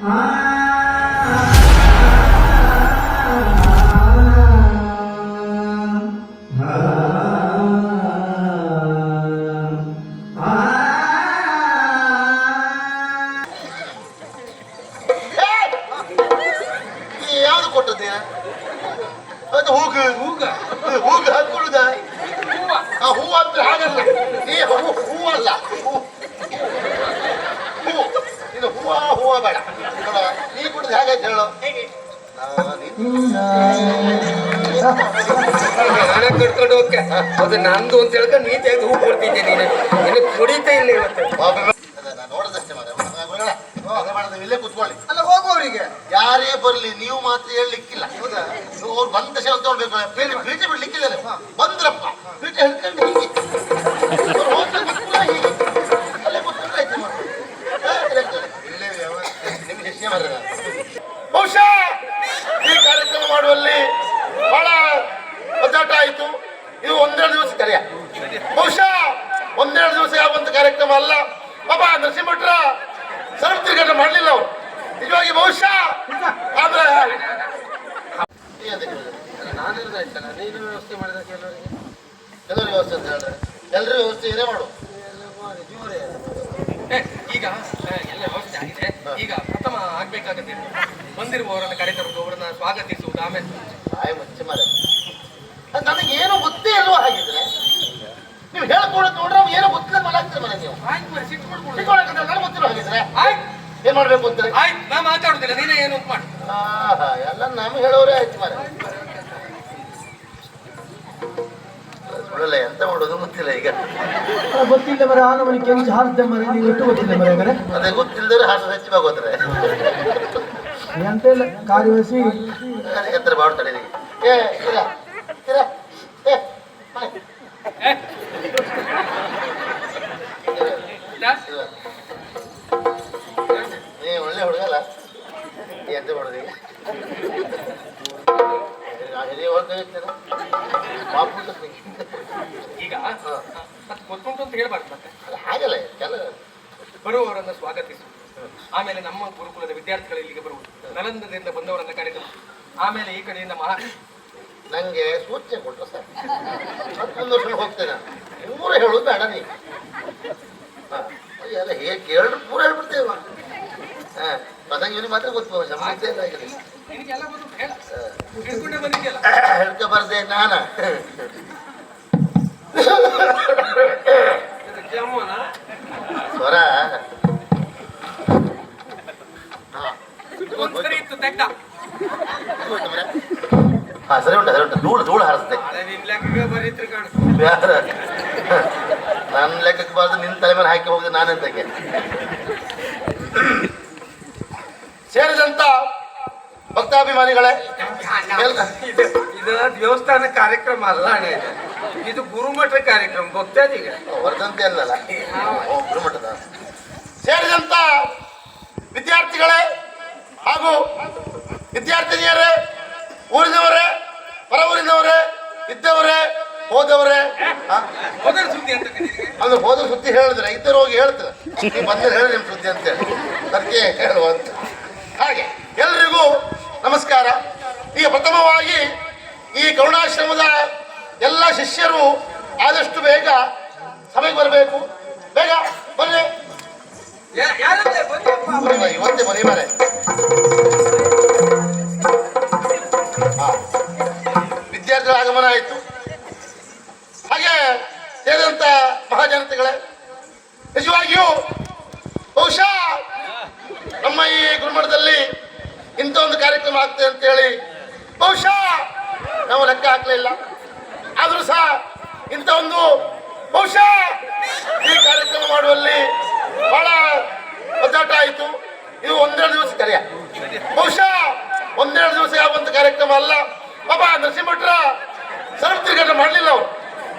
ಯಾವ್ದು ಕೊಟ್ಟದ್ದೆ ಅದು ಹೂಗ ಹೂಗ ಹೂಗ ಹಾಕೊಳ್ಳುದ ಹೂ ಅಂದ್ರೆ ಹಾಗಲ್ಲ ನೀ ಹೂವಲ್ಲ ಹೂ ಇದು ಹೂವ ಬೇಡ ನೀ ಕುಡಿದು ಹೇಗಾಯ್ತು ಹೇಳು ನಾನೇ ಕಟ್ಕೊಂಡು ಹೋಗ್ಕೆ ಅದು ನಂದು ಅಂತ ಹೇಳ್ಕೊಂಡು ನೀ ತೆಗೆದು ಹೂ ಕೊಡ್ತಿದ್ದೆ ನೀನು ಕುಡಿತಾ ಇಲ್ಲ ಇವತ್ತು ನೋಡದಷ್ಟೇ ಇಲ್ಲೇ ಕುತ್ಕೊಳ್ಳಿ ಅಲ್ಲ ಹೋಗುವವರಿಗೆ ಯಾರೇ ಬರ್ಲಿ ನೀವು ಮಾತ್ರ ಹೇಳಲಿಕ್ಕಿಲ್ಲ ಹೌದಾ ಅವ್ರು ಬಂದ ತಕ್ಷಣ ತಗೊಳ್ಬೇಕು ಪೀಠ ಬಿಡ್ಲಿಕ್ಕಿಲ್ಲ ಬಂದ್ರಪ್ಪ ಪೀಠ ಹಿಡ್ಕೊಂಡು ಹೀಗೆ ಅಲ್ಲೇ ಕುತ್ಕೊಂಡ್ರಾಯ್ತು ಇಲ್ಲೇ ನಿಮ್ಗೆ ಶಿಷ್ಯ ಮಾರ ಬಹುಶಃ ಈ ಕಾರ್ಯಕ್ರಮ ಮಾಡುವಲ್ಲಿ ಬಹಳ ಒದ್ದಾಟ ಆಯಿತು. ಇದು ಒಂದೆರಡು ದಿವಸ ಕರೆಯ ಬಹುಶಃ ಒಂದೆರಡು ದಿವಸ ಯಾವಂತ ಕಾರ್ಯಕ್ರಮ ಅಲ್ಲ. ಪಾಪ ನರಸಿಂಹಭಟ್ರ ಸರ್ವ ತಿರುಗಾಟ ಮಾಡಲಿಲ್ಲ ಅವರು ನಿಜವಾಗಿ ಬಹುಶಃ ಆದ್ರೆ ನಾನಿರ್ದಾಯ್ತಲ್ಲ ನೀನು ವ್ಯವಸ್ಥೆ ಮಾಡಿದ ಕೆಲವರಿಗೆ ಎಲ್ಲರೂ ವ್ಯವಸ್ಥೆ ಅಂತ ಹೇಳಿದ್ರೆ ಎಲ್ಲರೂ ವ್ಯವಸ್ಥೆ ಇದೇ ಮಾಡು. ಈಗ ಎಲ್ಲ ವ್ಯವಸ್ಥೆ ಆಗಿದೆ. ಈಗ ಪ್ರಥಮ ಆಗ್ಬೇಕಾಗತ್ತೆ ಬಂದಿರುವವರನ್ನ ಕರೆತರುವುದು ಅವರನ್ನ ಸ್ವಾಗತಿಸುವುದು ಆಮೇಲೆ ಆಯ್ ಮುಚ್ಚೆ ಮಾರೆ ನನಗೇನು ಗೊತ್ತೇ ಇಲ್ವೋ ಹಾಗಿದ್ರೆ ನೀವು ಹೇಳ್ಕೊಡೋದು ನೋಡ್ರೆ ಅವ್ನು ಏನೋ ಗೊತ್ತಿಲ್ಲ ಮಲಾಗ್ತಾರೆ ಮನೆ ನೀವು ನನಗೆ ಗೊತ್ತಿಲ್ಲ ಹಾಗಿದ್ರೆ ಏನ್ ಮಾಡ್ಬೇಕು ಅಂತ ಆಯ್ತು ನಾ ಮಾತಾಡುದಿಲ್ಲ ನೀನೇ ಏನು ಅಂತ ಮಾಡಿ ಎಲ್ಲ ನಮ್ಗೆ ಹೇಳೋರೇ ಆಯ್ತು ಮಾರೆ ಸುಳ್ಳಲ್ಲ ಎಂತ ಮಾಡೋದು ಗೊತ್ತಿಲ್ಲ ಈಗ ಗೊತ್ತಿಲ್ಲ ಮರ ಆ ನಮ್ಮನೆ ಕೆಂಚು ಹಾರಿದ್ದೆ ಮರ ನೀವು ಎಷ್ಟು ಗೊತ್ತಿಲ್ಲ ಮರ ಅದೇ ಗೊತ್ತಿಲ್ಲದ್ರೆ ಹಾಡು ಹೆಚ್ಚು ಬಾಗೋದ್ರೆ ಎಂತ ಇಲ್ಲ ಕಾರ್ಯವಹಿಸಿ ಎತ್ತರ ಮಾಡ್ತಾರೆ ಏ ಇರ ಇರ ಏ ನೀ ಒಳ್ಳೆ ಹುಡುಗಲ್ಲ ಎಂತ ಮಾಡೋದು ಈಗ ಈಗ ಮತ್ತೆ ಗೊತ್ತುಂಟು ಅಂತ ಹೇಳ್ಬಾರ್ದು ಮತ್ತೆ ಹಾಗಲ್ಲ ಕೆಲ ಬರುವವರನ್ನ ಸ್ವಾಗತಿಸುವುದು ಆಮೇಲೆ ನಮ್ಮ ಗುರುಕುಲದ ವಿದ್ಯಾರ್ಥಿಗಳು ಇಲ್ಲಿಗೆ ಬರುವುದು ನಲಂದದಿಂದ ಬಂದವರನ್ನ ಕರೆದು ಆಮೇಲೆ ಈ ಕಡೆಯಿಂದ ನಂಗೆ ಸೂಚನೆ ಕೊಟ್ಟರು ಸರ್ ಮತ್ತೊಂದು ವರ್ಷ ಹೋಗ್ತೇನೆ ಮೂರೇ ಹೇಳೋದು ಬೇಡ ನೀ ಎಲ್ಲ ಹೇಗೆ ಕೇಳಿದ್ರು ಪೂರ ಹೇಳ್ಬಿಡ್ತೇವ ಪದಂಗ ಇವನಿಗೆ ಮಾತ್ರ ಗೊತ್ತು ಸಮಸ್ಯೆ ಇಲ್ಲ ಆಗಿದೆ ಹೇಳ್ಕೊ ಬರ್ದೆ ನಾನ ಸ್ವರ ಸರಿ ಉಂಟು ಧೂಳು ಹಾರಿಸ್ತೆ ನನ್ನ ಲೆಕ್ಕಕ್ಕೆ ಬಾರ್ದು ನಿನ್ನ ತಲೆ ಮೇಲೆ ಹಾಕಿ ಹೋಗಿದ್ದೆ ನಾನೆಂತಕ್ಕೆ ಸೇರಿದಂತ ಭಕ್ತಾಭಿಮಾನಿಗಳೇ ಇದು ದೇವಸ್ಥಾನ ಕಾರ್ಯಕ್ರಮ ಅಲ್ಲ ಅಣ್ಣ ಇದು ಗುರುಮಠ ಕಾರ್ಯಕ್ರಮ ಭಕ್ತಾದಿಗೆ ವರ್ಧಂತೆ ಅಲ್ಲಲ್ಲ ಗುರುಮಠದ ಸೇರಿದಂತ ವಿದ್ಯಾರ್ಥಿಗಳೇ ಹಾಗೂ ವಿದ್ಯಾರ್ಥಿನಿಯರೇ ಊರಿನವರೇ ಹೊರ ಊರಿನವರೇ ಇದ್ದವರೇ ಹೋದವರೇ ಹೋದ್ರ ಸುದ್ದಿ ಅಂತ ಅಂದ್ರೆ ಹೋದ ಸುದ್ದಿ ಹೇಳಿದ್ರೆ ಇದ್ದರು ಹೋಗಿ ಹೇಳ್ತಾರೆ ನೀವು ಬಂದ್ರೆ ಹೇಳಿ ನಿಮ್ಮ ಸುದ್ದಿ ಅಂತೇಳಿ ಅದಕ್ಕೆ ಹೇಳುವಂತ ಹಾಗೆ ಎಲ್ರಿಗೂ ನಮಸ್ಕಾರ. ಈಗ ಪ್ರಥಮವಾಗಿ ಈ ಕರುಣಾಶ್ರಮದ ಎಲ್ಲ ಶಿಷ್ಯರು ಆದಷ್ಟು ಬೇಗ ಸಭೆಗೆ ಬರಬೇಕು. ಬೇಗ ಬನ್ನಿ ಇವತ್ತೇ ಬನ್ನಿ ಮಾರೆ. ವಿದ್ಯಾರ್ಥಿಗಳ ಆಗಮನ ಆಯಿತು. ಹಾಗೆ ಸೇರಿದಂತ ಮಹಾಜನತೆಗಳೇ ನಿಜವಾಗಿಯೂ ಬಹುಶಃ ನಮ್ಮ ಈ ಗುರುಮಠದಲ್ಲಿ ಇಂಥ ಒಂದು ಕಾರ್ಯಕ್ರಮ ಆಗ್ತದೆ ಅಂತೇಳಿ ಬಹುಶಃ ನಾವು ಲೆಕ್ಕ ಹಾಕಲಿಲ್ಲ. ಆದರೂ ಸಹ ಇಂಥ ಒಂದು ಬಹುಶಃ ಈ ಕಾರ್ಯಕ್ರಮ ಮಾಡುವಲ್ಲಿ ಬಹಳ ಒದ್ದಾಟ ಆಯಿತು. ಇದು ಒಂದೆರಡು ದಿವಸ ಕರೆಯ ಬಹುಶಃ ಒಂದೆರಡು ದಿವಸ ಯಾವಂತ ಕಾರ್ಯಕ್ರಮ ಅಲ್ಲ. ಪಾಪ ನರಸಿಂಹಭಟ್ರ ಸರ್ವ ತಿರುಗಾಟ ಮಾಡಲಿಲ್ಲ ಅವರು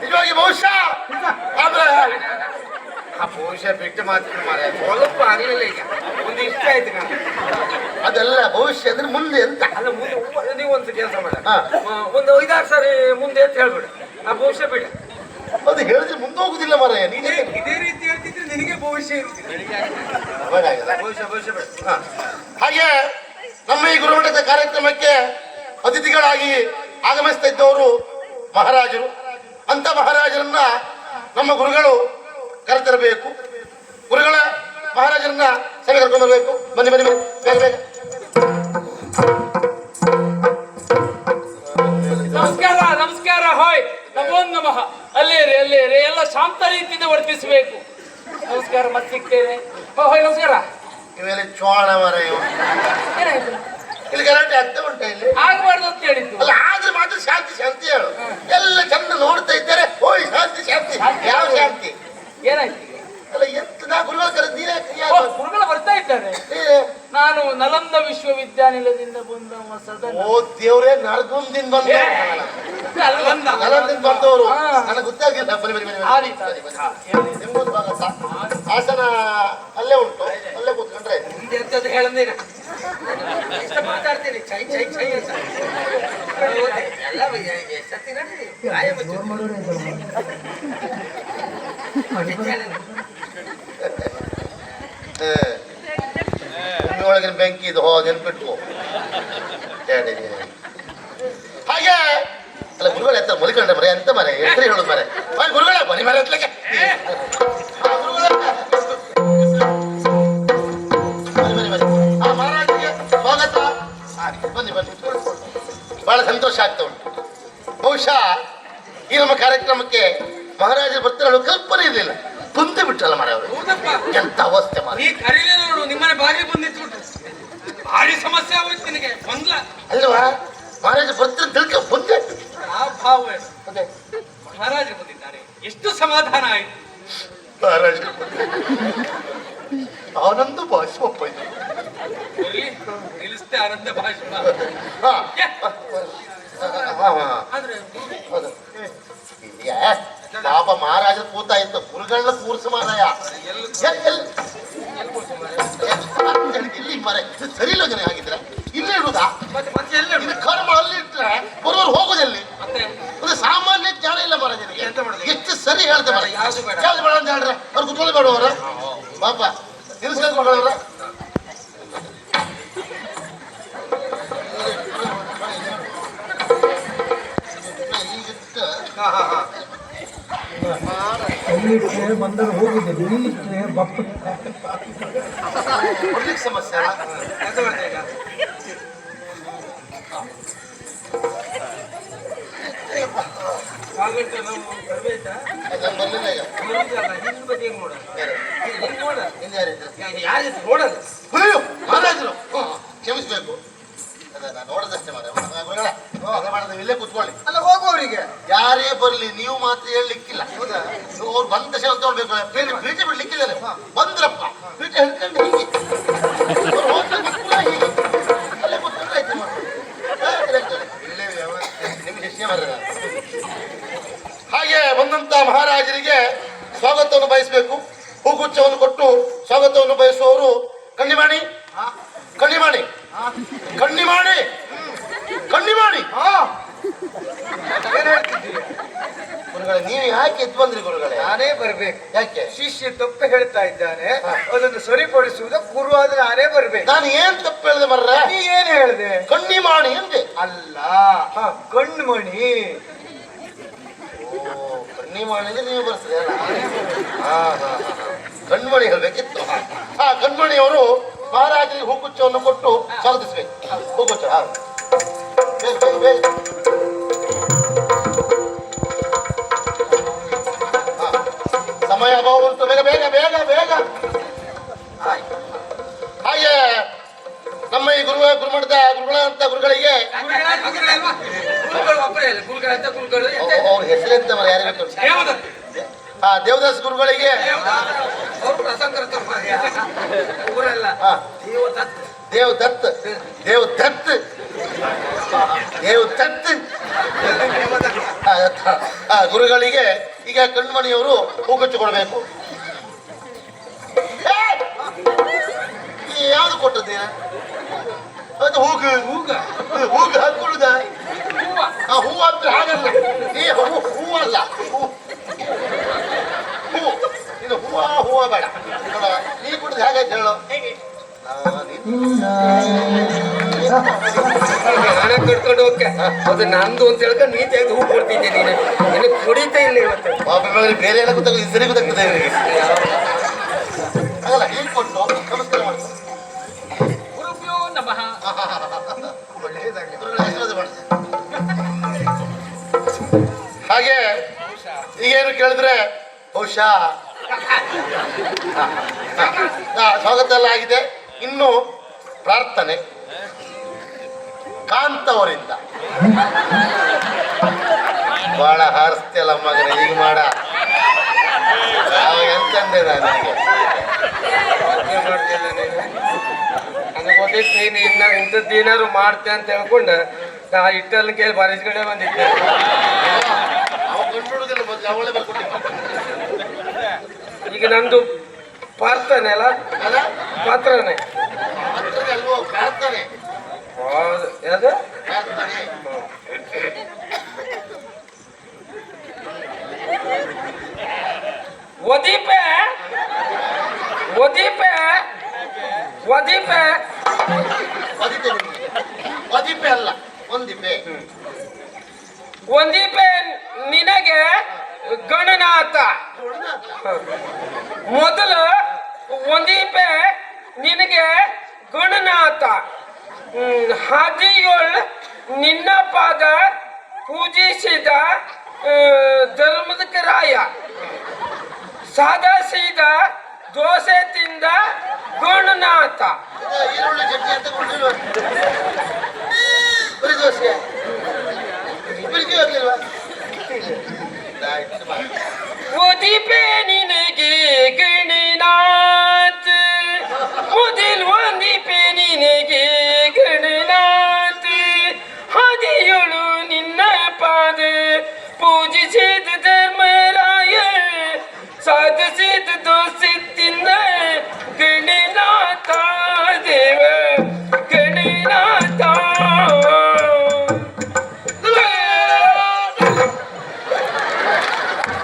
ನಿಜವಾಗಿ ಬಹುಶಃ ಆದ್ರೆ ಬಹುಶಃ ಬಿಟ್ಟು ಮಾತ್ರ ಮಾರ ಸ್ವಲ್ಪ ಆಗಲಿಲ್ಲ. ಈಗ ಒಂದು ಇಷ್ಟ ಆಯ್ತು ನಾನು ಅದೆಲ್ಲ ಭವಿಷ್ಯ ಅಂದ್ರೆ ಮುಂದೆ ಅಂತ ಅಲ್ಲ ಮುಂದೆ ನೀವು ಒಂದು ಕೆಲಸ ಮಾಡ ಒಂದು 5-6 ಸಾರಿ ಮುಂದೆ ಅಂತ ಹೇಳ್ಬೇಡ ಆ ಭವಿಷ್ಯ ಬಿಡ ಅದು ಹೇಳಿದ್ರೆ ಮುಂದೆ ಹೋಗುದಿಲ್ಲ ಮಾರ. ನೀನೇ ಇದೇ ರೀತಿ ಹೇಳ್ತಿದ್ರೆ ನಿನಗೆ ಭವಿಷ್ಯ ಇರುವುದಿಲ್ಲ. ಭವಿಷ್ಯ ಬೇಡ. ಹಾಗೆ ನಮ್ಮ ಈ ಗುರುಮಠದ ಕಾರ್ಯಕ್ರಮಕ್ಕೆ ಅತಿಥಿಗಳಾಗಿ ಆಗಮಿಸ್ತಾ ಇದ್ದವರು ಮಹಾರಾಜರು. ಅಂತ ಮಹಾರಾಜರನ್ನ ನಮ್ಮ ಗುರುಗಳು ಕರೆತರಬೇಕು. ಗುರುಗಳ ಮಹಾರಾಜರನ್ನ ಸಭೆ ಕರ್ಕೊಂಡು ಬರಬೇಕು. ಬನ್ನಿ ಬನ್ನಿ ಬನ್ನಿ, ಬೇಗ ಬೇಗ. ನಮಸ್ಕಾರ ನಮಸ್ಕಾರ. ಹೋಯ್ ನಮೋ ನಮಃ. ಅಲ್ಲೇರಿ ಅಲ್ಲೇರಿ, ಎಲ್ಲ ಶಾಂತ ರೀತಿಯಿಂದ ವರ್ತಿಸಬೇಕು. ನಮಸ್ಕಾರ, ಮತ್ತೆ ಸಿಗ್ತೇನೆ. ಹೋಯ್ ನಮಸ್ಕಾರ. ಇವೆಲ್ಲ ಚೋಳ ಮರ ಇವು. ಏನಾಯ್ತು? ಇಲ್ಲಿ ಗಲಾಟೆ ಆಗ್ತಾ ಉಂಟ ಇಲ್ಲಿ. ಆಗ್ಬಾರ್ದು ಅಂತ ಹೇಳಿದ್ದು. ಅಲ್ಲ ಆದ್ರೆ ಮಾತ್ರ ಶಾಂತಿ ಶಾಂತಿ ಹೇಳು. ಎಲ್ಲ ಚಂದ ನೋಡ್ತಾ ಇದ್ದಾರೆ. ಓಯ್ ಶಾಂತಿ ಶಾಂತಿ. ಯಾವ ಶಾಂತಿ? ಏನಾಯ್ತು? ಅಲ್ಲ ಎಂತ ನಾ ಗುರುಗಳ ಕರೆದು ನೀನೇ ಓ, ಗುರುಗಳು ಬರ್ತಾ ಇದ್ದಾರೆ. ನಾನು ನಲಂದ ವಿಶ್ವವಿದ್ಯಾನಿಲಯದಿಂದ ಬಂದ ಸದನ. ಓ ದೇವ್ರೇ, ನರಗುಂದಿಂದ ಬಂದವರು. ನಲಂದಿಂದ ಬಂದವರು. ನನಗೆ ಗೊತ್ತಾಗಿಲ್ಲ. ಬನ್ನಿ ಬನ್ನಿ ಬನ್ನಿ ಆ ಬನ್ನಿ. ರೀತಿ. ಬನ್ನಿ ಬನ್ನಿ. ನಿಮ್ಗೊಂದು ಸ್ವಾಗತ. ಆಸನ ಅಲ್ಲೇ ಉಂಟು, ಅಲ್ಲೇ ಕೂತ್ಕೊಂಡ್ರೆ ಎಂತದ್ದು ಹೇಳಂದಿರ ಮಾತಾಡ್ತೀನಿ ಚೈ ಚೈ ಚೈ ಅಂತ ಎಲ್ಲ ಎಷ್ಟೊತ್ತಿನ ಜೋರ್ ಮಾಡೋರೇ ಒಳಗಿನ ಬೆಂಕಿ ಇದು. ಹೋ ನೆನ್ಪಿಟ್ಕೋ. ಹಾಗೆ ಅಲ್ಲ ಗುರುಗಳು ಎತ್ತ ಮಲಿಕೊಂಡ್ರೆ ಮರೆ ಅಂತ ಮರೆ ಹೆಸರು ಹೇಳೋದು ಮರೆ. ಗುರುಗಳ ಬನ್ನಿ ಮರೆ ಎತ್ತಲಿಕ್ಕೆ. ಬನ್ನಿ ಬನ್ನಿ ಬನ್ನಿ. ಮಹಾರಾಜರಿಗೆ ಸ್ವಾಗತ. ಬನ್ನಿ ಬನ್ನಿ. ಬಹಳ ಸಂತೋಷ ಆಗ್ತಾ ಉಂಟು. ಬಹುಶಃ ಈ ನಮ್ಮ ಕಾರ್ಯಕ್ರಮಕ್ಕೆ ಮಹಾರಾಜರು ಬರ್ತಾರೆ ಕಲ್ಪನೆ ಇರಲಿಲ್ಲ. ಬಂದೇ ಬಿಟ್ಟಲ್ಲ ಮರ ಅವರು. ಹೌದಪ್ಪ, ಎಂತ ಅವಸ್ಥೆ ಮಾರ. ನೀ ಕರೀಲೇ ನೋಡು, ನಿಮ್ಮನೆ ಬಾಗಿಲು ಬಂದಿತ್ತು ಭಾರಿ ಸಮಸ್ಯೆ ಆಗೋಯ್ತು ನಿನಗೆ. ಬಂದ್ಲ ಅಲ್ವಾ ಮಹಾರಾಜ ಬರ್ತಾರೆ ತಿಳ್ಕ ಬಂದೆ. ಆ ಭಾವ ಏನು? ಮಹಾರಾಜರು ಬಂದಿದ್ದಾರೆ, ಎಷ್ಟು ಸಮಾಧಾನ ಆಯ್ತು. ಮಹಾರಾಜರು ಆನಂದ ಭಾಷೆಪ್ಪ ಇದು. ಎಲ್ಲಿ ನಿಲ್ಲಿಸ್ತೆ ಆನಂದ ಭಾಷಣ. ಹಾ ಹಾ ಹಾ ಆದ್ರೆ ಹೌದು. ಪಾಪ ಮಹಾರಾಜ ಕೂತಾಯ್ತು. ಗುರುಗಳನ್ನ ಕೂರ್ಸು ಮಾರಾಯ. ಇಲ್ಲಿ ಮರ ಇದು ಸರಿ ಇಲ್ಲ ಜನ ಆಗಿದ್ರೆ ಇಲ್ಲೇ ಇಡುದಾ? ಮತ್ತೆ ಮತ್ತೆ ಎಲ್ಲ ಇದು ಕರ್ಮ ಅಲ್ಲಿ ಇಟ್ರೆ ಬರೋರು ಹೋಗುದಲ್ಲಿ. ಮತ್ತೆ ಒಂದು ಸಾಮಾನ್ಯ ಜ್ಞಾನ ಇಲ್ಲ ಮಹಾರಾಜನಿಗೆ. ಎಂತ ಮಾಡುದು? ಎಷ್ಟು ಸರಿ ಹೇಳ್ತೆ ಮರ. ಯಾವ್ದು ಬೇಡ. ಯಾವ್ದು ಬೇಡ ಅಂತ ಹೇಳ್ರೆ ಅವ್ರು ಕುತ್ಕೊಳ್ಳಿ ಬೇಡವರ ಪಾಪ ನಿಲ್ಸ್ಕೊಂಡ್ರ. ಕೈಯಿಟ್ರೆ ಬಂದರು ಹೋಗಿದೆ, ನೀರಿಟ್ರೆ ಬಪ್ಪ. ಕೊಡ್ಲಿಕ್ಕೆ ಸಮಸ್ಯೆ ಅಲ್ಲ. ಎಂತ ಮಾಡ್ತಾ ಈಗ? ಕಾಲ್ಗಂಟೆ ನಾವು ಬರ್ಬೇಕಾ? ನಾನು ಬರ್ಲಿಲ್ಲ ಈಗ. ಬರುವುದಲ್ಲ, ಹಿಂದ್ ಬದಿ ಹೆಂಗ್ ನೋಡ? ಹಿಂಗ್ ನೋಡ. ಹಿಂದೆ ಯಾರಿದ್ರು? ಯಾರಿದ್ರು ನೋಡಲ್ಲ. ಅಯ್ಯೋ ಮಹಾರಾಜರು ಕ್ಷಮಿಸ್ಬೇಕು. ನಾನು ನೋಡದಷ್ಟೇ ಮಾರ. ಇಲ್ಲೇ ಕೂತ್ಕೊಳ್ಳಿ. ಅಲ್ಲ ಹೋಗುವವರಿಗೆ ಯಾರೇ ಬರ್ಲಿ ನೀವು ಮಾತ್ರ ಹೇಳಲಿಕ್ಕಿಲ್ಲ. ಹೌದಾ? ಅವ್ರು ಬಂದ ತಕ್ಷಣ ತಗೊಳ್ಬೇಕು. ಪೀಠ ಬಿಡ್ಲಿಕ್ಕಿದ್ದಾರೆ. ಬಂದ್ರಪ್ಪ ಪೀಠ ಹಿಡ್ಕೊಂಡು ಹೀಗೆ ಅವ್ರು ಹೋಗ್ತಾರೆ, ಕೂತ್ಕೊಳ್ಳ ಹೀಗೆ ಅಲ್ಲೇ ಕೂತ್ಕೊಂಡ್ರೆ ಆಯ್ತು ಮಾತ್ರ. ಇಲ್ಲೇ ವ್ಯವಸ್ಥೆ ನಿಮ್ಗೆ ಶಿಷ್ಯ ಮಾರ್ರೆ. ಹಾಗೆ ಬಂದಂತ ಮಹಾರಾಜರಿಗೆ ಸ್ವಾಗತವನ್ನು ಬಯಸಬೇಕು. ಹೂಗುಚ್ಛವನ್ನು ಕೊಟ್ಟು ಸ್ವಾಗತವನ್ನು ಬಯಸುವವರು ಕಣ್ಣಿಮಾಣಿ ಕಣ್ಣಿಮಾಣಿ ಕಣ್ಣಿಮಾಣಿ ಕಣ್ಣಿಮಾಣಿ. ಏನ್ ಹೇಳ್ತಿದ್ದೀರಿ? ಗುರುಗಳೇ ನೀವು ಯಾಕೆ ಎದ್ದು ಬಂದ್ರಿ ಗುರುಗಳೇ? ನಾನೇ ಬರ್ಬೇಕು. ಯಾಕೆ? ಶಿಷ್ಯ ತಪ್ಪು ಹೇಳ್ತಾ ಇದ್ದಾನೆ, ಅದನ್ನು ಸರಿಪಡಿಸುವುದು ಗುರು ಆದ್ರೆ ನಾನೇ ಬರ್ಬೇಕು. ನಾನು ಏನ್ ತಪ್ಪು ಹೇಳಿದೆ ಮರ್ರೆ? ನೀ ಏನ್ ಹೇಳ್ದೆ? ಕಣ್ಣಿಮಾಣಿ ಅಂದೆ. ಅಲ್ಲ, ಕಣ್ಮಣಿ. ಓ ಕಣ್ಣಿಮಾಣಿ ಅಂದ್ರೆ ನೀವು ಬರ್ತೀರಿ ಅಲ್ಲ? ಹಾ ಹಾ ಕಣ್ಮಣಿ ಹೇಳ್ಬೇಕಿತ್ತು. ಹಾ ಕಣ್ಮಣಿಯವರು ಮಹಾರಾಜರಿಗೆ ಹೂಗುಚ್ಛವನ್ನು ಕೊಟ್ಟು ಸ್ವಾಗತಿಸ್ಬೇಕು. ಹೂಗುಚ್ಛ ಬೇಗ ಬೇಗ ಬೇಗ. ಸಮಯ ಅಭಾವ ಉಂಟು. ಬೇಗ ಬೇಗ ಬೇಗ ಬೇಗ. ಹಾಗೆ ನಮ್ಮ ಈ ಗುರುಮಠದ ಗುರುಗಳಂತ ಗುರುಗಳಿಗೆ ಅವ್ರ ಹೆಸರೆಂತ ಮರ ಯಾರಿಗೆ ಗೊತ್ತು? ಹಾ ದೇವದಾಸ್ ಗುರುಗಳಿಗೆ ಹಾ ದೇವ್ ದತ್ ದೇವ್ ದತ್ ದೇವ್ ದತ್ ಗುರುಗಳಿಗೆ ಈಗ ಕಣ್ಮಣಿಯವರು ಹೂಗುಚ್ಚು ಕೊಡಬೇಕು. ಯಾವ್ದು ಕೊಟ್ಟದ್ದೀನ? ಅದು ಹೂಗು ಹೂಗ ಹೂಗು ಹಾಕೊಳ್ಳುದ? ಹೂ ಅಂದ್ರೆ ಹಾಗಲ್ಲ. ಈ ಹೂವಲ್ಲ, ಹೂ ಇನ್ನು ಹೂವ ಬೇಡ. ನೋಡ ನೀ ಕುಡಿದು ಹೇಗಾಯ್ತು ಹೇಳು. ನೀನು ನಾನೇ ಕಟ್ಕೊಂಡು ಹೋಗ್ಕೆ ಅದು ನಂದು ಅಂತ ಹೇಳ್ಕೊಂಡು ನೀ ತೆಗೆದು ಹೂ ಕೊಡ್ತಿದ್ದೆ ನೀನು ನಿನಗೆ ಕುಡಿತಾ ಇಲ್ಲ ಇವತ್ತು ಪಾಪಗಳಲ್ಲಿ ಬೇರೆ ಎಲ್ಲ ಗೊತ್ತಾಗ ಸರಿ ಗೊತ್ತಾಗ್ತದೆ ಇವರಿಗೆ ಅಲ್ಲ ಈಗ ಕೊಟ್ಟು ನಮಸ್ಕಾರ ಮಾಡಿ ಗುರುಭ್ಯೋ ನಮಃ. ಒಳ್ಳೆಯದಾಗಲಿ ಗುರುಗಳ ಆಶೀರ್ವಾದ ಮಾಡಿ ಹಾಗೆ ಈಗೇನು ಕೇಳಿದ್ರೆ ಬಹುಶಃ ಸ್ವಾಗತ ಎಲ್ಲ ಆಗಿದೆ. ಇನ್ನು ಪ್ರಾರ್ಥನೆ ಕಾಂತ ಅವರಿಂದ ಬಹಳ ಹಾರಿಸ್ತಿಯಲ್ಲ ಮಗನ ಈಗ ಮಾಡ ಅವಾಗ ಎಂತಂದೆ ನನಗೆ ನನಗೆ ಗೊತ್ತಿತ್ತು ನೀನು ಇನ್ನ ಇಂಥದ್ದು ಏನಾದ್ರು ಮಾಡ್ತೆ ಅಂತ ಹೇಳ್ಕೊಂಡು ನಾ ಇಟ್ಟಲ್ಲಿ ಕೇಳಿ ಬರೆಸ್ಕೊಂಡೆ ಬಂದಿದ್ದೆ ಅವ ಗಂಡು ಹುಡುಗನ ಮೊದಲು ಅವಳೇ ಬರ್ಕೊಟ್ಟಿದ್ದ ಈಗ ನಂದು ಪ್ರಾರ್ಥನೆ ಅಲ್ಲ ಅಲ್ಲ ಪಾತ್ರನೇ ಮಾತ್ರನೇ ಅಲ್ವೋ ಪ್ರಾರ್ಥನೆ ಹೌದು ಯಾವುದು ಪ್ರಾರ್ಥನೆ ಒದೀಪೆ ಒದೀಪೆ ಒದೀಪೆ ಒದಿತೆ ನಿಮಗೆ ಒದಿಪೆ ಅಲ್ಲ ಒಂದಿಪೆ ಒಂದೀಪೆ ನಿನಗೆ ಗಣನಾಥ ಮೊದಲು ಒಂದೀಪೆ ನಿನಗೆ ಗಣನಾಥ ಹಾದಿಯೋಳ್ ನಿನ್ನ ಪಾದ ಪೂಜಿಸಿದ ಧರ್ಮದ ರಾಯ ಸಾದಾ ಸೀದಾ ದೋಸೆ ತಿಂದ ಗಣನಾಥ ಈರುಳ್ಳಿ ಚಟ್ನಿ ಅಂತ ಕೊಟ್ಟಿಲ್ವ ಬರೀ ದೋಸೆ ಇಬ್ಬರಿಗೆ ಹೋಗ್ಲಿಲ್ವಾ ಒದಿಪೆ ನಿನಗೆ ಗಣನಾಥ ಮೊದಲು ಒಂದಿಪೆ ನಿನಗೆ ಗಣನಾಥ ಹಾದಿಯೋಳು ನಿನ್ನ ಪಾದ ಪೂಜಿಸಿದ ಧರ್ಮರಾಯ ಸಾಧಿಸಿದ ದೋಸೆ ತಿಂದ ಗಣನಾಥ ದೇವ ಗಣನಾಥ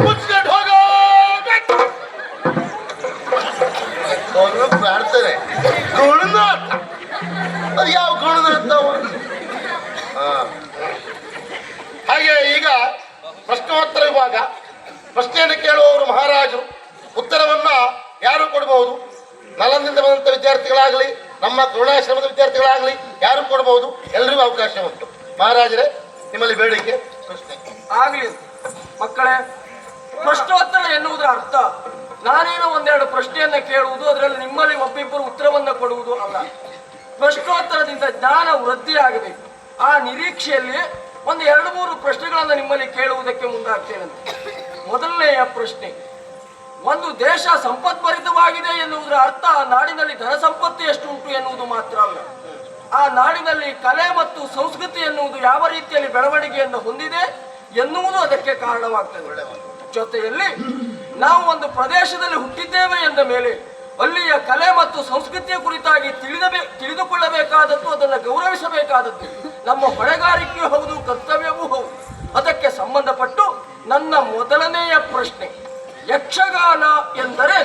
ಮುಚ್ಕೊಂಡು ಹೋಗೋ ಅವರು ಪ್ರಾರ್ಥನೆ ಗುಣನಾಥ ಅದು ಯಾವ ಗುಣನಾಥ ಹಾಗೆ ಈಗ ಪ್ರಶ್ನೋತ್ತರ ವಿಭಾಗ ಪ್ರಶ್ನೆಯನ್ನು ಕೇಳುವವರು ಮಹಾರಾಜರು ಉತ್ತರವನ್ನ ಯಾರು ಕೊಡಬಹುದು ನಲಂದಿಂದ ಬಂದಂಥ ವಿದ್ಯಾರ್ಥಿಗಳಾಗಲಿ ನಮ್ಮ ಕರುಣಾಶ್ರಮದ ವಿದ್ಯಾರ್ಥಿಗಳಾಗಲಿ ಯಾರು ಕೊಡಬಹುದು ಎಲ್ರಿಗೂ ಅವಕಾಶ ಉಂಟು. ಮಹಾರಾಜರೇ ನಿಮ್ಮಲ್ಲಿ ಬೇಡಿಕೆ ಪ್ರಶ್ನೆ ಆಗ್ಲಿ ಮಕ್ಕಳೇ, ಪ್ರಶ್ನೋತ್ತರ ಎನ್ನುವುದರ ಅರ್ಥ ನಾನೇನೋ ಒಂದೆರಡು ಪ್ರಶ್ನೆಯನ್ನ ಕೇಳುವುದು, ಅದರಲ್ಲಿ ನಿಮ್ಮಲ್ಲಿ ಒಬ್ಬಿಬ್ಬರು ಉತ್ತರವನ್ನ ಕೊಡುವುದು ಅಲ್ಲ. ಪ್ರಶ್ನೋತ್ತರದಿಂದ ಜ್ಞಾನ ವೃದ್ಧಿಯಾಗಬೇಕು. ಆ ನಿರೀಕ್ಷೆಯಲ್ಲಿ ಒಂದು 2-3 ಪ್ರಶ್ನೆಗಳನ್ನು ನಿಮ್ಮಲ್ಲಿ ಕೇಳುವುದಕ್ಕೆ ಮುಂದಾಗ್ತೇನಂತೆ. ಮೊದಲನೆಯ ಪ್ರಶ್ನೆ, ಒಂದು ದೇಶ ಸಂಪದ್ಭರಿತವಾಗಿದೆ ಎನ್ನುವುದರ ಅರ್ಥ ಆ ನಾಡಿನಲ್ಲಿ ಧನ ಸಂಪತ್ತು ಎಷ್ಟು ಉಂಟು ಎನ್ನುವುದು ಮಾತ್ರ ಅಲ್ಲ, ಆ ನಾಡಿನಲ್ಲಿ ಕಲೆ ಮತ್ತು ಸಂಸ್ಕೃತಿ ಎನ್ನುವುದು ಯಾವ ರೀತಿಯಲ್ಲಿ ಬೆಳವಣಿಗೆಯನ್ನು ಹೊಂದಿದೆ ಎನ್ನುವುದು ಅದಕ್ಕೆ ಕಾರಣವಾಗ್ತದೆ. ಜೊತೆಯಲ್ಲಿ ನಾವು ಒಂದು ಪ್ರದೇಶದಲ್ಲಿ ಹುಟ್ಟಿದ್ದೇವೆ ಎಂದ ಮೇಲೆ ಅಲ್ಲಿಯ ಕಲೆ ಮತ್ತು ಸಂಸ್ಕೃತಿಯ ಕುರಿತಾಗಿ ತಿಳಿದುಕೊಳ್ಳಬೇಕಾದದ್ದು, ಅದನ್ನು ಗೌರವಿಸಬೇಕಾದದ್ದು ನಮ್ಮ ಹೊಣೆಗಾರಿಕೆಯೂ ಹೌದು, ಕರ್ತವ್ಯವೂ ಹೌದು. ಅದಕ್ಕೆ ಸಂಬಂಧಪಟ್ಟು ನನ್ನ ಮೊದಲನೆಯ ಪ್ರಶ್ನೆ, ಯಕ್ಷಗಾನ ಎಂದರೆ?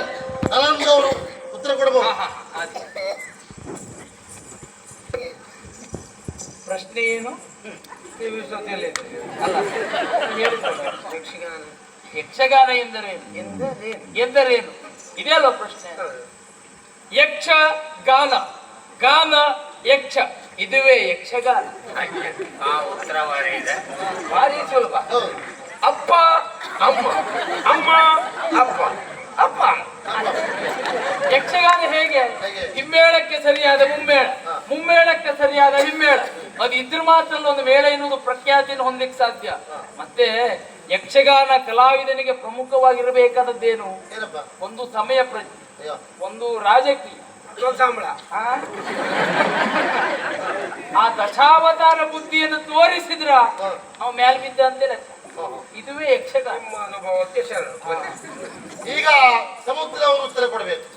ನಲಂದವರು ಉತ್ತರ ಕೊಡಬಹುದು. ಪ್ರಶ್ನೆ ಏನು? ಅಲ್ಲ ಯಕ್ಷಗಾನ ಎಂದರೇನು? ಎಂದರೇನು ಇದೆಯಲ್ಲ ಪ್ರಶ್ನೆ. ಯಕ್ಷ ಗಾನ, ಗಾನ ಯಕ್ಷ, ಇದುವೇ ಯಕ್ಷಗಾನ. ಉತ್ತರ ಮಾಡಿದೆ ಭಾರಿ ಸುಲಭ. ಹೌದು. ಅಪ್ಪ ಅಮ್ಮ, ಅಮ್ಮ ಅಪ್ಪ, ಅಪ್ಪ ಯಕ್ಷಗಾನ ಹೇಗೆ? ಹೇಗೆ? ಹಿಮ್ಮೇಳಕ್ಕೆ ಸರಿಯಾದ ಮುಮ್ಮೇಳ, ಮುಮ್ಮೇಳಕ್ಕೆ ಸರಿಯಾದ ಹಿಮ್ಮೇಳ, ಅದು ಇದ್ರ ಮಾತ್ರ ಒಂದು ಮೇಳ ಎನ್ನುವುದು ಪ್ರಖ್ಯಾತಿಯನ್ನು ಹೊಂದಲಿಕ್ಕೆ ಸಾಧ್ಯ. ಮತ್ತೆ ಯಕ್ಷಗಾನ ಕಲಾವಿದನಿಗೆ ಪ್ರಮುಖವಾಗಿರಬೇಕಾದದ್ದೇನು? ಏನಪ್ಪ? ಒಂದು ಸಮಯ ಪ್ರಜ್ಞೆ, ಅಯ್ಯೋ ಒಂದು ರಾಜಕೀಯ, ಸಂಬಳ. ಆ ದಶಾವತಾರ ಬುದ್ಧಿಯನ್ನು ತೋರಿಸಿದ್ರ ಅವ ಮೇಲ್ ಬಿದ್ದ ಅಂತ ಲೆಕ್ಕ. ಇದುವೇ ಯಕ್ಷಗಾನ. ನಿಮ್ಮ ಅನುಭವಕ್ಕೆ ಶರಣು. ಬನ್ನಿ. ಈಗ ಸಮುದ್ರ ಅವರು ಉತ್ತರ ಕೊಡಬೇಕು.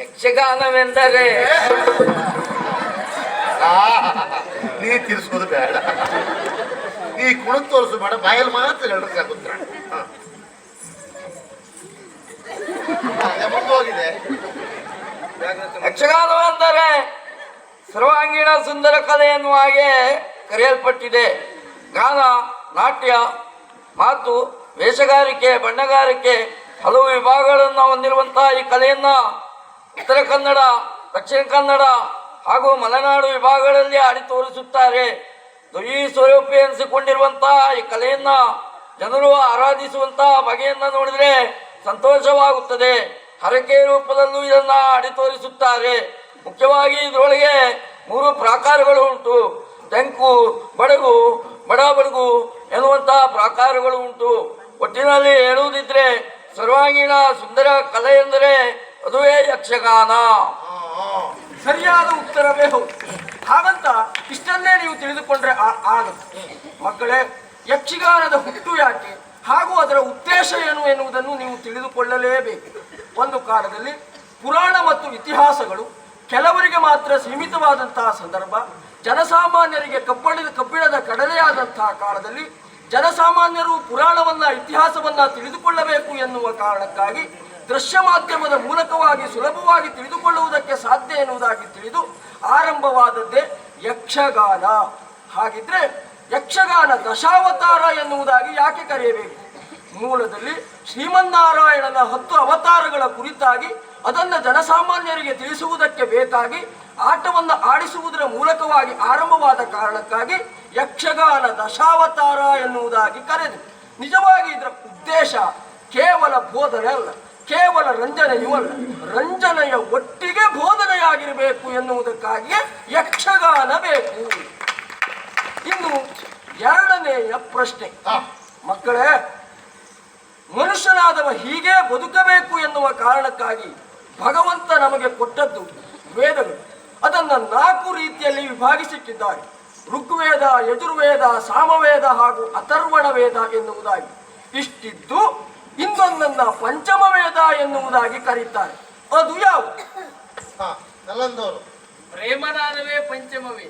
ಯಕ್ಷಗಾನವೆಂದರೆ ನೀ ತಿರ್ಸೋದು ಬೇಡ, ನೀ ಕುಣಿದು ತೋರಿಸು ಬೇಡ, ಬಾಯಲ್ಲಿ ಮಾತ್ರ ಹೇಳ್ಬೇಕಾಗುತ್ತೆ. ಯಕ್ಷಗಾನವೆಂದರೆ ಸರ್ವಾಂಗೀಣ ಸುಂದರ ಕಲೆ ಎನ್ನುವ ಹಾಗೆ ಕರೆಯಲ್ಪಟ್ಟಿದೆ. ಗಾನ, ನಾಟ್ಯ, ಮಾತು, ವೇಷಗಾರಿಕೆ, ಬಣ್ಣಗಾರಿಕೆ ಹಲವು ವಿಭಾಗಗಳನ್ನು ಹೊಂದಿರುವಂತಹ ಈ ಕಲೆಯನ್ನ ಉತ್ತರ ಕನ್ನಡ, ದಕ್ಷಿಣ ಕನ್ನಡ ಹಾಗೂ ಮಲೆನಾಡು ವಿಭಾಗಗಳಲ್ಲಿ ಆಡಿ ತೋರಿಸುತ್ತಾರೆ. ಈ ಸ್ವರೂಪಿ ಎನಿಸಿಕೊಂಡಿರುವಂತಹ ಈ ಕಲೆಯನ್ನ ಜನರು ಆರಾಧಿಸುವಂತಹ ಬಗೆಯನ್ನ ನೋಡಿದ್ರೆ ಸಂತೋಷವಾಗುತ್ತದೆ. ಹರಕೆ ರೂಪದಲ್ಲೂ ಇದನ್ನ ಆಡಿ ತೋರಿಸುತ್ತಾರೆ. ಮುಖ್ಯವಾಗಿ ಇದರೊಳಗೆ 3 ಪ್ರಾಕಾರಗಳು ಉಂಟು. ತೆಂಕು, ಬಡಗು, ಬಡ ಬಡಗು ಎನ್ನುವಂತಹ ಪ್ರಾಕಾರಗಳು ಉಂಟು. ಒಟ್ಟಿನಲ್ಲಿ ಹೇಳುವುದಿದ್ರೆ ಸರ್ವಾಂಗೀಣ ಸುಂದರ ಕಲೆ ಎಂದರೆ ಅದುವೇ ಯಕ್ಷಗಾನ. ಸರಿಯಾದ ಉತ್ತರವೇ ಹೌದು. ಹಾಗಂತ ಇಷ್ಟನ್ನೇ ನೀವು ತಿಳಿದುಕೊಂಡ್ರೆ ಆಗುತ್ತೆ. ಮಕ್ಕಳೇ, ಯಕ್ಷಗಾನದ ಹುಟ್ಟು ಯಾಕೆ ಹಾಗೂ ಅದರ ಉದ್ದೇಶ ಏನು ಎನ್ನುವುದನ್ನು ನೀವು ತಿಳಿದುಕೊಳ್ಳಲೇಬೇಕು. ಒಂದು ಕಾಲದಲ್ಲಿ ಪುರಾಣ ಮತ್ತು ಇತಿಹಾಸಗಳು ಕೆಲವರಿಗೆ ಮಾತ್ರ ಸೀಮಿತವಾದಂತಹ ಸಂದರ್ಭ. ಜನಸಾಮಾನ್ಯರಿಗೆ ಕಬ್ಬಿಣದ ಕಡಲೆಯಾದಂತಹ ಕಾಲದಲ್ಲಿ ಜನಸಾಮಾನ್ಯರು ಪುರಾಣವನ್ನ, ಇತಿಹಾಸವನ್ನ ತಿಳಿದುಕೊಳ್ಳಬೇಕು ಎನ್ನುವ ಕಾರಣಕ್ಕಾಗಿ ದೃಶ್ಯ ಮಾಧ್ಯಮದ ಮೂಲಕವಾಗಿ ಸುಲಭವಾಗಿ ತಿಳಿದುಕೊಳ್ಳುವುದಕ್ಕೆ ಸಾಧ್ಯ ಎನ್ನುವುದಾಗಿ ತಿಳಿದು ಆರಂಭವಾದದ್ದೇ ಯಕ್ಷಗಾನ. ಹಾಗಿದ್ರೆ ಯಕ್ಷಗಾನ ದಶಾವತಾರ ಎನ್ನುವುದಾಗಿ ಯಾಕೆ ಕರೆಯಬೇಕು? ಮೂಲದಲ್ಲಿ ಶ್ರೀಮನ್ನಾರಾಯಣನ 10 ಅವತಾರಗಳ ಕುರಿತಾಗಿ ಅದನ್ನು ಜನಸಾಮಾನ್ಯರಿಗೆ ತಿಳಿಸುವುದಕ್ಕೆ ಬೇಕಾಗಿ ಆಟವನ್ನು ಆಡಿಸುವುದರ ಮೂಲಕವಾಗಿ ಆರಂಭವಾದ ಕಾರಣಕ್ಕಾಗಿ ಯಕ್ಷಗಾನ ದಶಾವತಾರ ಎನ್ನುವುದಾಗಿ ಕರೆದು. ನಿಜವಾಗಿ ಇದರ ಉದ್ದೇಶ ಕೇವಲ ಬೋಧನೆ ಅಲ್ಲ, ಕೇವಲ ರಂಜನೆಯೂ ಅಲ್ಲ, ರಂಜನೆಯ ಒಟ್ಟಿಗೆ ಬೋಧನೆಯಾಗಿರಬೇಕು ಎನ್ನುವುದಕ್ಕಾಗಿಯೇ ಯಕ್ಷಗಾನ ಬೇಕು. ಇನ್ನು ಎರಡನೆಯ ಪ್ರಶ್ನೆ, ಮಕ್ಕಳೇ, ಮನುಷ್ಯನಾದವ ಹೀಗೆ ಬದುಕಬೇಕು ಎನ್ನುವ ಕಾರಣಕ್ಕಾಗಿ ಭಗವಂತ ನಮಗೆ ಕೊಟ್ಟದ್ದು ವೇದಗಳು. ಅದನ್ನು 4 ರೀತಿಯಲ್ಲಿ ವಿಭಾಗಿಸಿಟ್ಟಿದ್ದಾರೆ. ಋಗ್ವೇದ, ಯಜುರ್ವೇದ, ಸಾಮವೇದ ಹಾಗೂ ಅಥರ್ವಣ ವೇದ ಎನ್ನುವುದಾಗಿ. ಇಷ್ಟಿದ್ದು ಇನ್ನೊಂದನ್ನ ಪಂಚಮ ವೇದ ಎನ್ನುವುದಾಗಿ ಕರೀತಾರೆ. ಅದು ಯಾವುದು? ನಲ್ಲಂದವರು ಪ್ರೇಮನಾದವೇ ಪಂಚಮವೇ.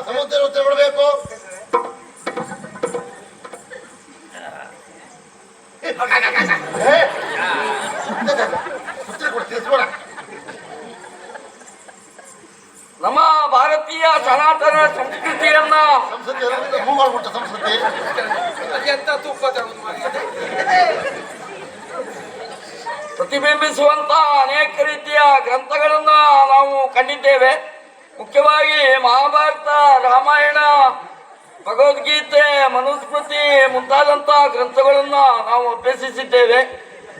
ಸಮುದ್ರ ಉತ್ತರ ಕೊಡಬೇಕು. ನಮ್ಮ ಭಾರತೀಯ ಸನಾತನ ಸಂಸ್ಕೃತಿಯನ್ನ ಸಂಸ್ಕೃತಿ ಮಾಡ್ಬಿಟ್ಟ ಸಂಸ್ಕೃತಿ ಅದೆಂತ ತೂಕ ತಗೊಂಡು ಮಾಡಿದೆ. ಪ್ರತಿಬಿಂಬಿಸುವಂತ ಅನೇಕ ರೀತಿಯ ಗ್ರಂಥಗಳನ್ನ ನಾವು ಕಂಡಿದ್ದೇವೆ. ಮುಖ್ಯವಾಗಿ ಮಹಾಭಾರತ, ರಾಮಾಯಣ, ಭಗವದ್ಗೀತೆ, ಮನುಸ್ಮೃತಿ ಮುಂತಾದಂತಹ ಗ್ರಂಥಗಳನ್ನ ನಾವು ಅಭ್ಯಸಿಸಿದ್ದೇವೆ.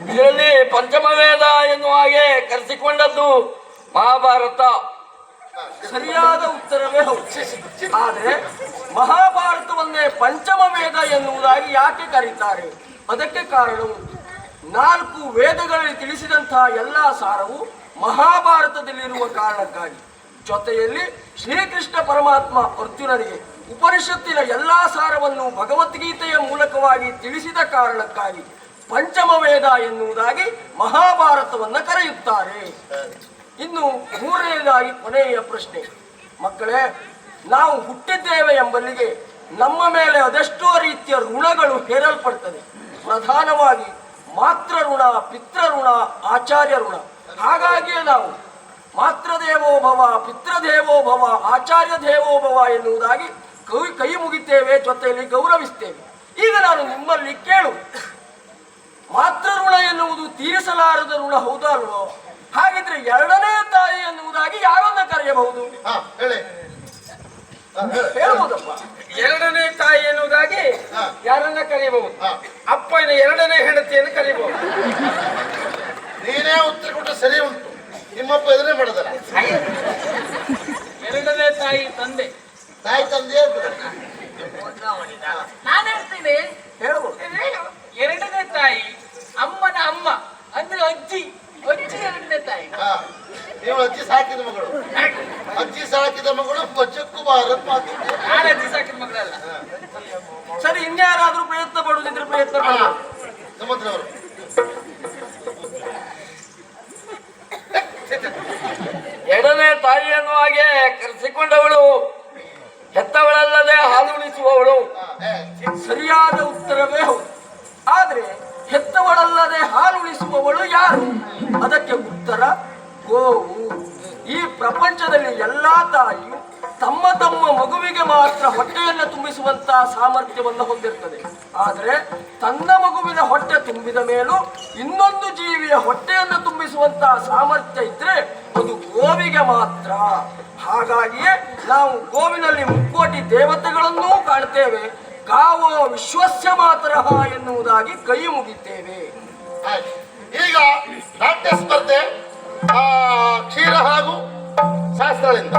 ಇದರಲ್ಲಿ ಪಂಚಮ ವೇದ ಎನ್ನುವ ಹಾಗೆ ಕರೆಸಿಕೊಂಡದ್ದು ಮಹಾಭಾರತ. ಸರಿಯಾದ ಉತ್ತರವೇ ಹೌದು. ಆದರೆ ಮಹಾಭಾರತವನ್ನೇ ಪಂಚಮ ವೇದ ಎನ್ನುವುದಾಗಿ ಯಾಕೆ ಕರೀತಾರೆ? ಅದಕ್ಕೆ ಕಾರಣವು 4 ವೇದಗಳಲ್ಲಿ ತಿಳಿಸಿದಂತಹ ಎಲ್ಲ ಸಾರವು ಮಹಾಭಾರತದಲ್ಲಿರುವ ಕಾರಣಕ್ಕಾಗಿ. ಜೊತೆಯಲ್ಲಿ ಶ್ರೀಕೃಷ್ಣ ಪರಮಾತ್ಮ ಅರ್ಜುನನಿಗೆ ಉಪನಿಷತ್ತಿನ ಎಲ್ಲ ಸಾರವನ್ನು ಭಗವದ್ಗೀತೆಯ ಮೂಲಕವಾಗಿ ತಿಳಿಸಿದ ಕಾರಣಕ್ಕಾಗಿ ಪಂಚಮ ವೇದ ಎನ್ನುವುದಾಗಿ ಮಹಾಭಾರತವನ್ನು ಕರೆಯುತ್ತಾರೆ. ಇನ್ನು 3ನೇದಾಗಿ ಕೊನೆಯ ಪ್ರಶ್ನೆ, ಮಕ್ಕಳೇ, ನಾವು ಹುಟ್ಟಿದ್ದೇವೆ ಎಂಬಲ್ಲಿಗೆ ನಮ್ಮ ಮೇಲೆ ಅದೆಷ್ಟೋ ರೀತಿಯ ಋಣಗಳು ಹೇರಲ್ಪಡ್ತದೆ. ಪ್ರಧಾನವಾಗಿ ಮಾತೃ ಋಣ, ಪಿತೃ ಋಣ, ಆಚಾರ್ಯ ಋಣ. ಹಾಗಾಗಿಯೇ ನಾವು ಮಾತೃದೇವೋ ಭವ, ಪಿತೃದೇವೋ ಭವ, ಆಚಾರ್ಯ ದೇವೋ ಭವ ಎನ್ನುವುದಾಗಿ ಕೈ ಮುಗಿತೇವೆ, ಜೊತೆಯಲ್ಲಿ ಗೌರವಿಸ್ತೇವೆ. ಈಗ ನಾನು ನಿಮ್ಮಲ್ಲಿ ಕೇಳು, ಮಾತೃ ಋಣ ಎನ್ನುವುದು ತೀರಿಸಲಾರದ ಋಣ ಹೌದಾ ಅಲ್ವೋ? ಹಾಗಿದ್ರೆ ಎರಡನೇ ತಾಯಿ ಎನ್ನುವುದಾಗಿ ಯಾರನ್ನ ಕರೆಯಬಹುದು? ಹೇಳಬಹುದಪ್ಪ. ಎರಡನೇ ತಾಯಿ ಎನ್ನುವುದಾಗಿ ಯಾರನ್ನ ಕರೆಯಬಹುದು? ಅಪ್ಪನ ಎರಡನೇ ಹೆಂಡತಿಯನ್ನು ಕರೆಯಬಹುದು. ನೀನೇ ಉತ್ತರ ಕೊಟ್ಟು ಸರಿ ಉಂಟು. ನಿಮ್ಮಪ್ಪ ಎದುರೇ ಮಾಡೋದಲ್ಲ. ಎರಡನೇ ತಾಯಿ ತಂದೆ. ತಾಯಿ ತಂದೆ ನಾನು ಹೇಳ್ತೀನಿ, ಹೇಳಬಹುದು. ಎರಡನೇ ತಾಯಿ ಅಮ್ಮನ ಅಮ್ಮ ಅಂದ್ರೆ ಅಜ್ಜಿ. ಅಜ್ಜಿ ಎರಡನೇ ತಾಯಿ. ನೀವು ಅಜ್ಜಿ ಸಾಕಿದ ಮಗಳು. ಅಜ್ಜಿ ಸಾಕಿದ ಮಗಳು ಬಚ್ಚಕ್ಕೂ ಭಾರತ್ ಮಾತು. ನಾನು ಅಜ್ಜಿ ಸಾಕಿದ ಮಗಳಲ್ಲ. ಸರಿ, ಇನ್ಯಾರಾದ್ರೂ ಪ್ರಯತ್ನ ಪಡುವುದಿದ್ರೆ ಪ್ರಯತ್ನ ಪಡ. ಸಮುದ್ರ ಅವರು ಎರಡನೇ ತಾಯಿ ಎನ್ನುವ ಹಾಗೆ ಕರೆಸಿಕೊಂಡವಳು ಹೆತ್ತವಳಲ್ಲದೆ ಹಾಲುಣಿಸುವವಳು. ಸರಿಯಾದ ಉತ್ತರವೇ ಹೌದು. ಆದ್ರೆ ಹೆತ್ತವಳು ಮಗುವಲ್ಲದೆ ಹಾಲುಣಿಸುವವಳು ಯಾರು? ಅದಕ್ಕೆ ಉತ್ತರ ಗೋವು. ಈ ಪ್ರಪಂಚದಲ್ಲಿ ಎಲ್ಲಾ ತಾಯಿಯು ತಮ್ಮ ತಮ್ಮ ಮಗುವಿಗೆ ಮಾತ್ರ ಹೊಟ್ಟೆಯನ್ನು ತುಂಬಿಸುವಂತಹ ಸಾಮರ್ಥ್ಯವನ್ನು ಹೊಂದಿರ್ತದೆ. ಆದರೆ ತನ್ನ ಮಗುವಿನ ಹೊಟ್ಟೆ ತುಂಬಿದ ಮೇಲೂ ಇನ್ನೊಂದು ಜೀವಿಯ ಹೊಟ್ಟೆಯನ್ನು ತುಂಬಿಸುವಂತಹ ಸಾಮರ್ಥ್ಯ ಇದ್ರೆ ಅದು ಗೋವಿಗೆ ಮಾತ್ರ. ಹಾಗಾಗಿಯೇ ನಾವು ಗೋವಿನಲ್ಲಿ ಮುಕ್ಕೋಟಿ ದೇವತೆಗಳನ್ನೂ ಕಾಣ್ತೇವೆ. ಗಾವೋ ವಿಶ್ವಸ್ಯ ಮಾತರಃ ಎನ್ನುವುದಾಗಿ ಕೈ ಮುಗಿದ್ದೇವೆ. ಆಯ್ತು. ಈಗ ನಾಟ್ಯ ಸ್ಪರ್ಧೆ ಕ್ಷೀರ ಹಾಗೂ ಶಾಸ್ತ್ರಗಳಿಂದ